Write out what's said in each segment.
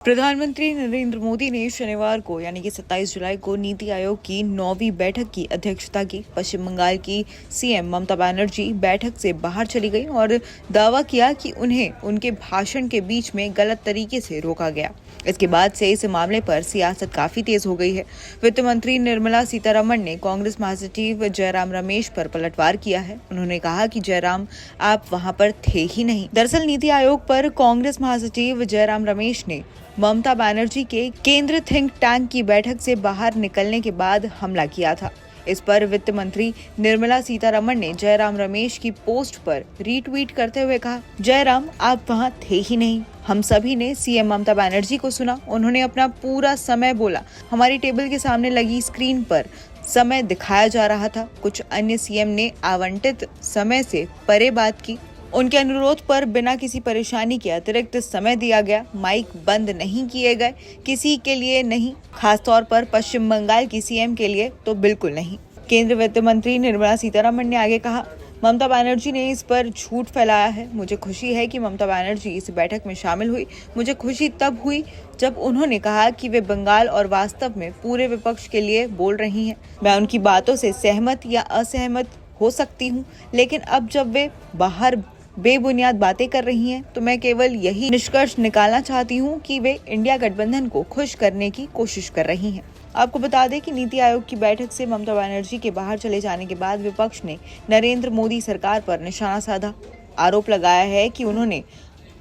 प्रधानमंत्री नरेंद्र मोदी ने शनिवार को यानी कि 27 जुलाई को नीति आयोग की 9वीं बैठक की अध्यक्षता की। पश्चिम बंगाल की सीएम ममता बनर्जी बैठक से बाहर चली गई और दावा किया कि उन्हें उनके भाषण के बीच में गलत तरीके से रोका गया। इसके बाद से इस मामले पर सियासत काफी तेज हो गई है। वित्त मंत्री निर्मला सीतारमण ने कांग्रेस महासचिव जयराम रमेश पर पलटवार किया है। उन्होंने कहा कि जयराम, आप वहां पर थे ही नहीं। दरअसल नीति आयोग पर कांग्रेस महासचिव जयराम रमेश ने ममता बनर्जी के केंद्र थिंक टैंक की बैठक से बाहर निकलने के बाद हमला किया था। इस पर वित्त मंत्री निर्मला सीतारमण ने जयराम रमेश की पोस्ट पर रीट्वीट करते हुए कहा, जयराम, आप वहां थे ही नहीं। हम सभी ने सीएम ममता बनर्जी को सुना। उन्होंने अपना पूरा समय बोला। हमारी टेबल के सामने लगी स्क्रीन पर समय दिखाया जा रहा था। कुछ अन्य सीएम ने आवंटित समय से परे बात की। उनके अनुरोध पर बिना किसी परेशानी के अतिरिक्त समय दिया गया। माइक बंद नहीं किए गए, किसी के लिए नहीं, खासतौर पर पश्चिम बंगाल की सीएम के लिए तो बिल्कुल नहीं। केंद्रीय वित्त मंत्री निर्मला सीतारमण ने आगे कहा, ममता बनर्जी ने इस पर झूठ फैलाया है। मुझे खुशी है कि ममता बनर्जी इस बैठक में शामिल हुई। मुझे खुशी तब हुई जब उन्होंने कहा कि वे बंगाल और वास्तव में पूरे विपक्ष के लिए बोल रही हैं। मैं उनकी बातों से सहमत या असहमत हो सकती हूँ, लेकिन अब जब वे बाहर बेबुनियाद बातें कर रही हैं, तो मैं केवल यही निष्कर्ष निकालना चाहती हूं कि वे इंडिया गठबंधन को खुश करने की कोशिश कर रही हैं। आपको बता दें कि नीति आयोग की बैठक से ममता बनर्जी के बाहर चले जाने के बाद विपक्ष ने नरेंद्र मोदी सरकार पर निशाना साधा। आरोप लगाया है कि उन्होंने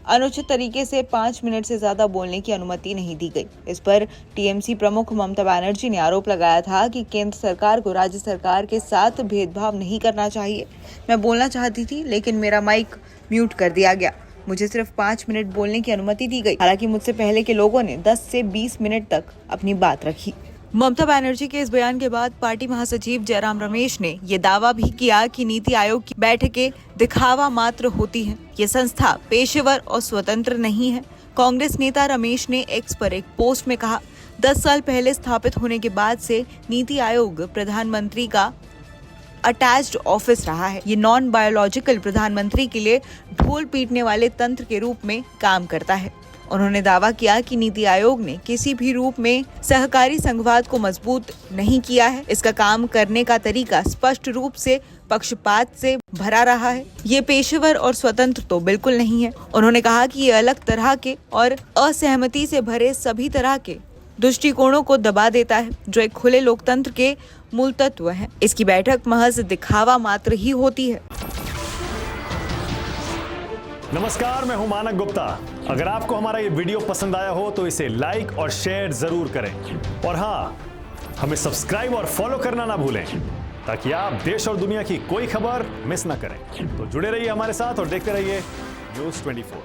अनुचित तरीके से 5 मिनट से ज्यादा बोलने की अनुमति नहीं दी गई। इस पर टीएमसी प्रमुख ममता बनर्जी ने आरोप लगाया था कि केंद्र सरकार को राज्य सरकार के साथ भेदभाव नहीं करना चाहिए। मैं बोलना चाहती थी, लेकिन मेरा माइक म्यूट कर दिया गया। मुझे सिर्फ 5 मिनट बोलने की अनुमति दी गई। हालांकि मुझसे पहले के लोगों ने 10 से 20 मिनट तक अपनी बात रखी। ममता बनर्जी के इस बयान के बाद पार्टी महासचिव जयराम रमेश ने ये दावा भी किया कि नीति आयोग की बैठकें दिखावा मात्र होती हैं। ये संस्था पेशेवर और स्वतंत्र नहीं है। कांग्रेस नेता रमेश ने एक्स पर एक पोस्ट में कहा, 10 साल पहले स्थापित होने के बाद से नीति आयोग प्रधानमंत्री का अटैच्ड ऑफिस रहा है। ये नॉन बायोलॉजिकल प्रधानमंत्री के लिए ढोल पीटने वाले तंत्र के रूप में काम करता है। उन्होंने दावा किया कि नीति आयोग ने किसी भी रूप में सहकारी संघवाद को मजबूत नहीं किया है। इसका काम करने का तरीका स्पष्ट रूप से पक्षपात से भरा रहा है। ये पेशेवर और स्वतंत्र तो बिल्कुल नहीं है। उन्होंने कहा कि ये अलग तरह के और असहमति से भरे सभी तरह के दृष्टिकोणों को दबा देता है, जो एक खुले लोकतंत्र के मूल तत्व है। इसकी बैठक महज दिखावा मात्र ही होती है। नमस्कार, मैं हूं मानक गुप्ता। अगर आपको हमारा ये वीडियो पसंद आया हो तो इसे लाइक और शेयर जरूर करें, और हाँ, हमें सब्सक्राइब और फॉलो करना ना भूलें, ताकि आप देश और दुनिया की कोई खबर मिस ना करें। तो जुड़े रहिए हमारे साथ और देखते रहिए न्यूज़ 24।